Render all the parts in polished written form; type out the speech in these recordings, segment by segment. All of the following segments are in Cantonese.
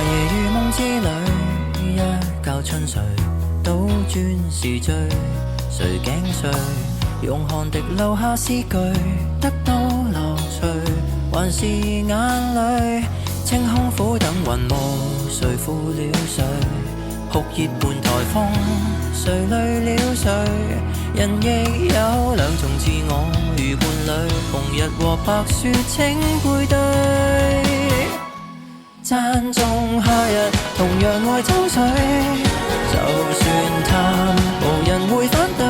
夜如夢之旅，一覺春睡，倒轉時序，誰頸碎？用汗滴留下詩句，得到樂趣，還是眼淚？清空苦等雲霧，誰負了誰？酷熱伴颱風，誰累了誰？人亦有兩種自我，如伴侶，紅日和白雪請配對。讚頌夏日，同樣愛秋水，就算淡，無人會反對。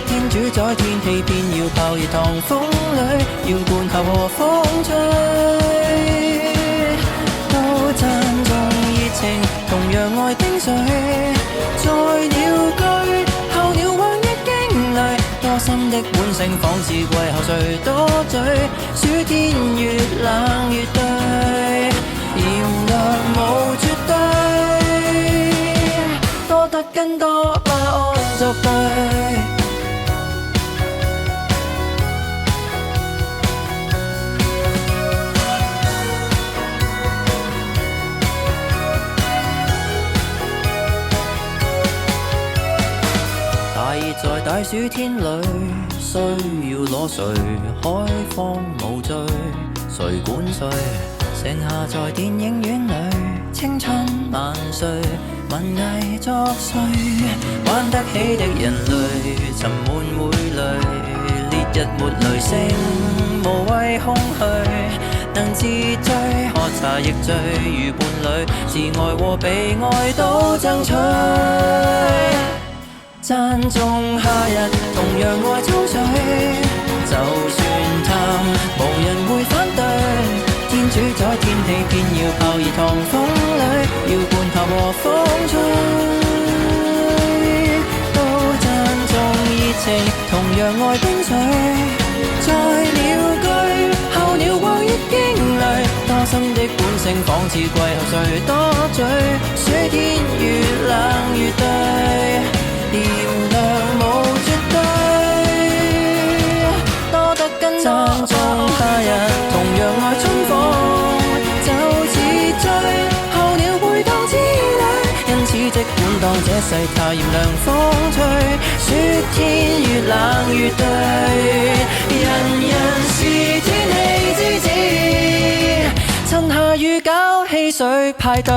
天主宰天氣，偏要泡熱糖風裏，要灌球和風吹。都讚頌熱情，同樣愛冰水，在鳥居，候鳥橫溢驚雷，多心的本性，仿似季候誰多嘴，暑天越冷越對。炎涼無絕對，多得更多不安作對。大熱在大暑天裏，需要攞誰開荒無罪，誰管誰？剩下在電影院裏，青春萬歲，文藝作祟，玩得起的人類，沉悶會累，烈日沒雷聲，無謂空虛，能自醉，喝茶亦醉，如伴侶，自愛和被愛都爭取。讚頌夏日，同樣愛秋水，就算淡，無人會反對。天主宰天氣，偏要泡熱糖風裏，要灌球和風吹。都讚頌熱情，同樣愛冰水，在鳥居，候鳥橫溢驚雷，多心的本性，仿似季候誰多嘴，暑天越冷越對，炎涼無絕對，多得更多。讚頌夏日，同樣愛春風，就似醉，候鳥陪當之旅，因此即管當這世態炎涼風吹，暑天越冷越對，人人是天氣之子，趁下雨搞汽水派對。